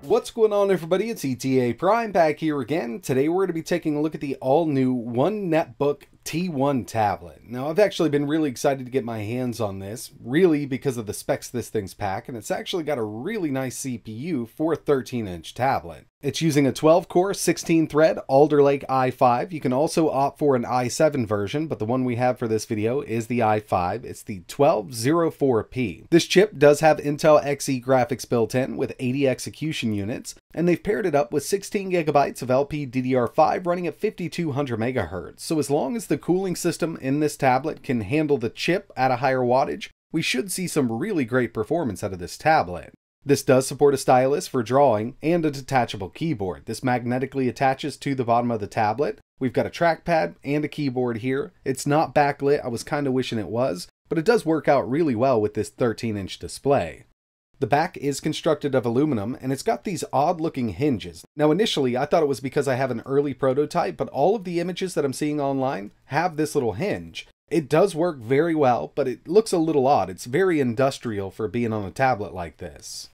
What's going on, everybody? It's ETA Prime back here again. Today we're going to be taking a look at the all-new OneNetBook T1 tablet. Now, I've actually been really excited to get my hands on this, really because of the specs this thing's pack, and it's actually got a really nice CPU for a 13-inch tablet. It's using a 12-core, 16-thread Alder Lake i5. You can also opt for an i7 version, but the one we have for this video is the i5. It's the 1204P. This chip does have Intel Xe graphics built in with 80 execution units, and they've paired it up with 16 gigabytes of LPDDR5 running at 5200 megahertz. So as long as the cooling system in this tablet can handle the chip at a higher wattage, we should see some really great performance out of this tablet. This does support a stylus for drawing and a detachable keyboard. This magnetically attaches to the bottom of the tablet. We've got a trackpad and a keyboard here. It's not backlit, I was kind of wishing it was, but it does work out really well with this 13-inch display. The back is constructed of aluminum, and it's got these odd-looking hinges. Now initially, I thought it was because I have an early prototype, but all of the images that I'm seeing online have this little hinge. It does work very well, but it looks a little odd. It's very industrial for being on a tablet like this.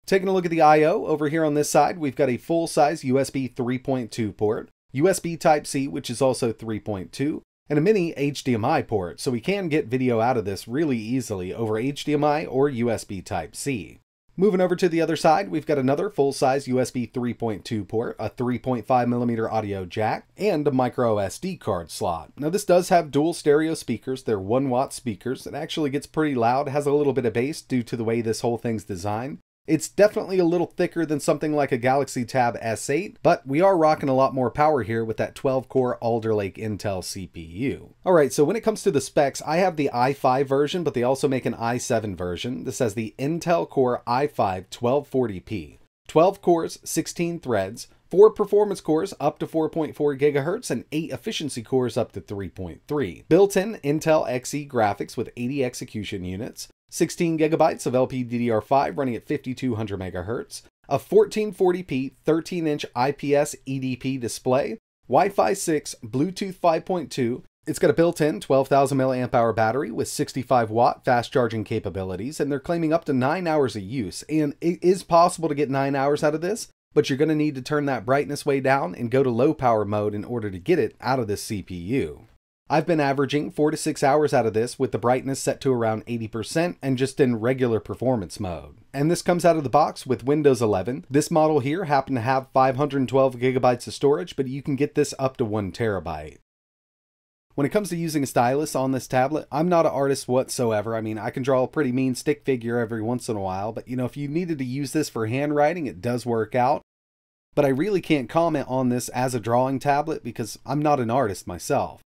Taking a look at the I/O, over here on this side, we've got a full-size USB 3.2 port, USB Type-C, which is also 3.2, and a mini HDMI port, so we can get video out of this really easily over HDMI or USB Type-C. Moving over to the other side, we've got another full-size USB 3.2 port, a 3.5mm audio jack, and a micro SD card slot. Now this does have dual stereo speakers. They're 1-watt speakers. It actually gets pretty loud, has a little bit of bass due to the way this whole thing's designed. It's definitely a little thicker than something like a Galaxy Tab S8, but we are rocking a lot more power here with that 12-core Alder Lake Intel CPU. Alright, so when it comes to the specs, I have the i5 version, but they also make an i7 version. This has the Intel Core i5 1240p. 12 cores, 16 threads, 4 performance cores up to 4.4 GHz, and 8 efficiency cores up to 3.3. Built-in Intel Xe graphics with 80 execution units, 16 gigabytes of LPDDR5 running at 5200 megahertz, a 1440p 13-inch IPS EDP display, Wi-Fi 6, Bluetooth 5.2. It's got a built-in 12,000 mAh battery with 65-watt fast charging capabilities, and they're claiming up to 9 hours of use. And it is possible to get 9 hours out of this, but you're going to need to turn that brightness way down and go to low power mode in order to get it out of this CPU. I've been averaging 4 to 6 hours out of this with the brightness set to around 80% and just in regular performance mode. And this comes out of the box with Windows 11. This model here happened to have 512 gigabytes of storage, but you can get this up to 1 terabyte. When it comes to using a stylus on this tablet, I'm not an artist whatsoever. I mean, I can draw a pretty mean stick figure every once in a while, but you know, if you needed to use this for handwriting, it does work out. But I really can't comment on this as a drawing tablet because I'm not an artist myself.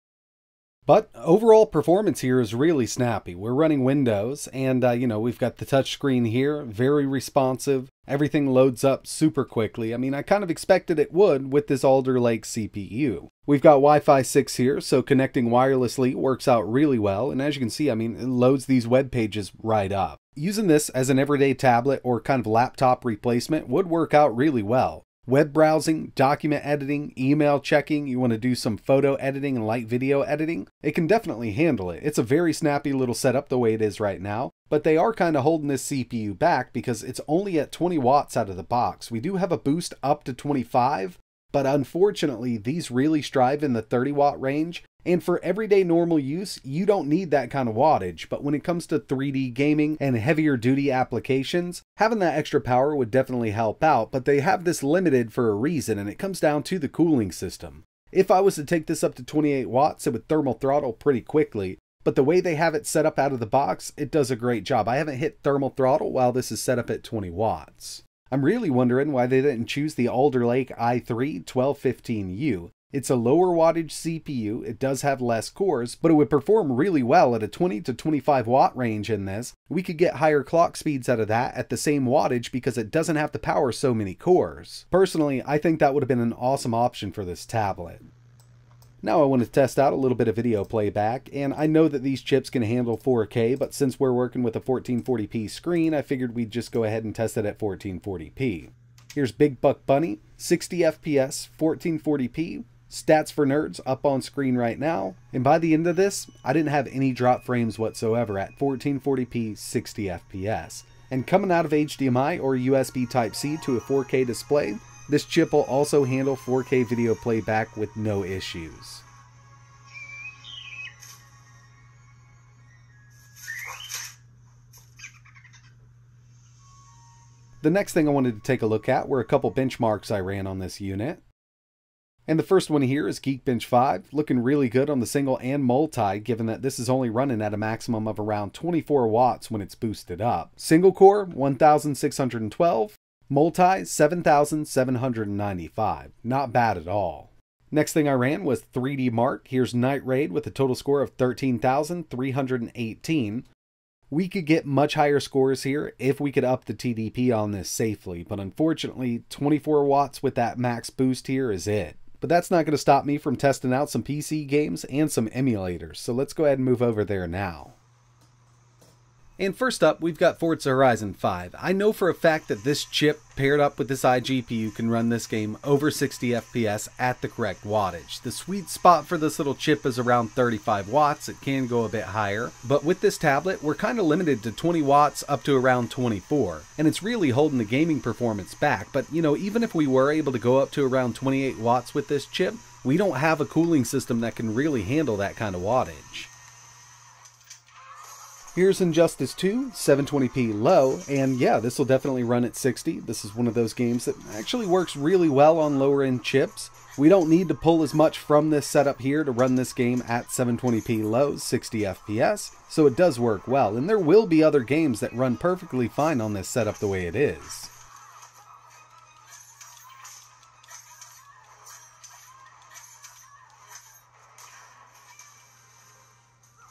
But overall performance here is really snappy. We're running Windows and, you know, we've got the touch screen here, very responsive. Everything loads up super quickly. I mean, I kind of expected it would with this Alder Lake CPU. We've got Wi-Fi 6 here, so connecting wirelessly works out really well. And as you can see, I mean, it loads these web pages right up. Using this as an everyday tablet or kind of laptop replacement would work out really well. Web browsing, document editing, email checking, you want to do some photo editing and light video editing, it can definitely handle it. It's a very snappy little setup the way it is right now, but they are kind of holding this CPU back because it's only at 20 watts out of the box. We do have a boost up to 25, but unfortunately these really strive in the 30 watt range. And for everyday normal use, you don't need that kind of wattage, but when it comes to 3D gaming and heavier duty applications, having that extra power would definitely help out, but they have this limited for a reason, and it comes down to the cooling system. If I was to take this up to 28 watts, it would thermal throttle pretty quickly, but the way they have it set up out of the box, it does a great job. I haven't hit thermal throttle while this is set up at 20 watts. I'm really wondering why they didn't choose the Alder Lake i3 1215U. It's a lower wattage CPU, it does have less cores, but it would perform really well at a 20 to 25 watt range in this. We could get higher clock speeds out of that at the same wattage because it doesn't have to power so many cores. Personally, I think that would have been an awesome option for this tablet. Now I want to test out a little bit of video playback, and I know that these chips can handle 4K, but since we're working with a 1440p screen, I figured we'd just go ahead and test it at 1440p. Here's Big Buck Bunny, 60 FPS, 1440p, Stats for Nerds up on screen right now, and by the end of this, I didn't have any drop frames whatsoever at 1440p 60 FPS. And coming out of HDMI or USB Type-C to a 4K display, this chip will also handle 4K video playback with no issues. The next thing I wanted to take a look at were a couple benchmarks I ran on this unit. And the first one here is Geekbench 5, looking really good on the single and multi, given that this is only running at a maximum of around 24 watts when it's boosted up. Single core, 1612, multi, 7795. Not bad at all. Next thing I ran was 3D Mark. Here's Night Raid with a total score of 13,318. We could get much higher scores here if we could up the TDP on this safely, but unfortunately 24 watts with that max boost here is it. But that's not going to stop me from testing out some PC games and some emulators, so let's go ahead and move over there now. And first up, we've got Forza Horizon 5. I know for a fact that this chip paired up with this iGPU can run this game over 60 FPS at the correct wattage. The sweet spot for this little chip is around 35 watts. It can go a bit higher, but with this tablet, we're kind of limited to 20 watts up to around 24, and it's really holding the gaming performance back. But you know, even if we were able to go up to around 28 watts with this chip, we don't have a cooling system that can really handle that kind of wattage. Here's Injustice 2, 720p low, and yeah, this will definitely run at 60. This is one of those games that actually works really well on lower end chips. We don't need to pull as much from this setup here to run this game at 720p low, 60 FPS, so it does work well, and there will be other games that run perfectly fine on this setup the way it is.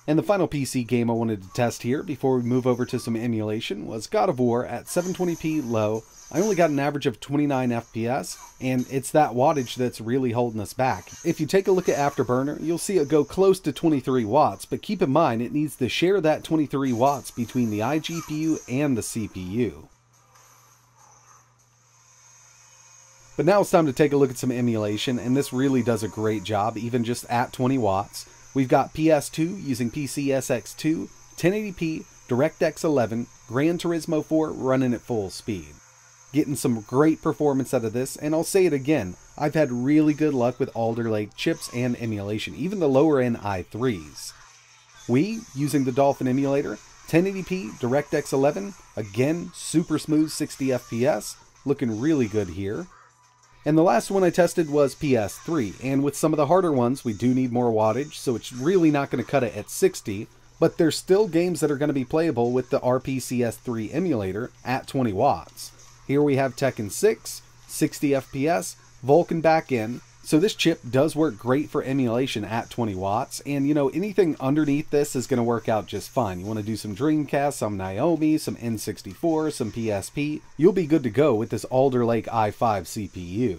And the final PC game I wanted to test here before we move over to some emulation was God of War at 720p low. I only got an average of 29 FPS, and it's that wattage that's really holding us back. If you take a look at Afterburner, you'll see it go close to 23 watts, but keep in mind it needs to share that 23 watts between the iGPU and the CPU. But now it's time to take a look at some emulation, and this really does a great job, even just at 20 watts. We've got PS2 using PCSX2, 1080p, DirectX 11, Gran Turismo 4 running at full speed. Getting some great performance out of this, and I'll say it again, I've had really good luck with Alder Lake chips and emulation, even the lower end i3s. Wii, using the Dolphin emulator, 1080p, DirectX 11, again, super smooth 60 FPS, looking really good here. And the last one I tested was PS3, and with some of the harder ones we do need more wattage, so it's really not going to cut it at 60, but there's still games that are going to be playable with the RPCS3 emulator at 20 watts. Here we have Tekken 6, 60 FPS, Vulkan back in, so this chip does work great for emulation at 20 watts, and you know, anything underneath this is going to work out just fine. You want to do some Dreamcast, some Naomi, some N64, some PSP, you'll be good to go with this Alder Lake i5 CPU.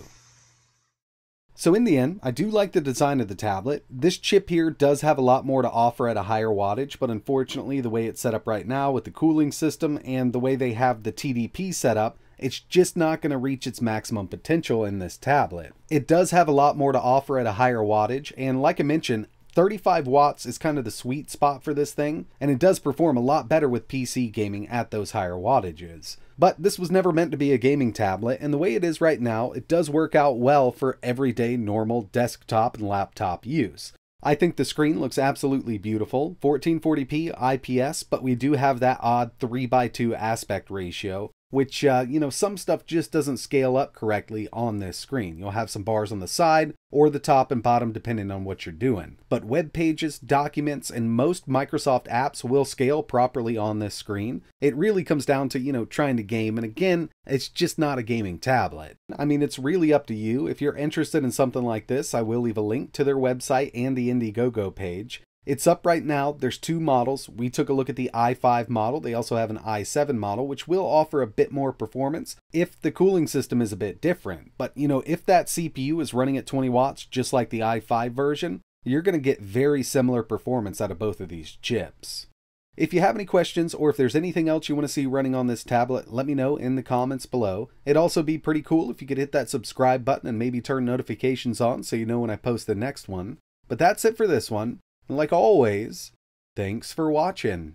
So in the end, I do like the design of the tablet. This chip here does have a lot more to offer at a higher wattage, but unfortunately the way it's set up right now with the cooling system and the way they have the TDP set up, it's just not going to reach its maximum potential in this tablet. It does have a lot more to offer at a higher wattage, and like I mentioned, 35 watts is kind of the sweet spot for this thing, and it does perform a lot better with PC gaming at those higher wattages. But this was never meant to be a gaming tablet, and the way it is right now, it does work out well for everyday normal desktop and laptop use. I think the screen looks absolutely beautiful, 1440p IPS, but we do have that odd 3:2 aspect ratio, which, you know, some stuff just doesn't scale up correctly on this screen. You'll have some bars on the side or the top and bottom depending on what you're doing. But web pages, documents, and most Microsoft apps will scale properly on this screen. It really comes down to, you know, trying to game, and again, it's just not a gaming tablet. I mean, it's really up to you. If you're interested in something like this, I will leave a link to their website and the Indiegogo page. It's up right now. There's two models. We took a look at the i5 model. They also have an i7 model, which will offer a bit more performance if the cooling system is a bit different. But, you know, if that CPU is running at 20 watts, just like the i5 version, you're going to get very similar performance out of both of these chips. If you have any questions or if there's anything else you want to see running on this tablet, let me know in the comments below. It'd also be pretty cool if you could hit that subscribe button and maybe turn notifications on so you know when I post the next one. But that's it for this one. And like always, thanks for watching.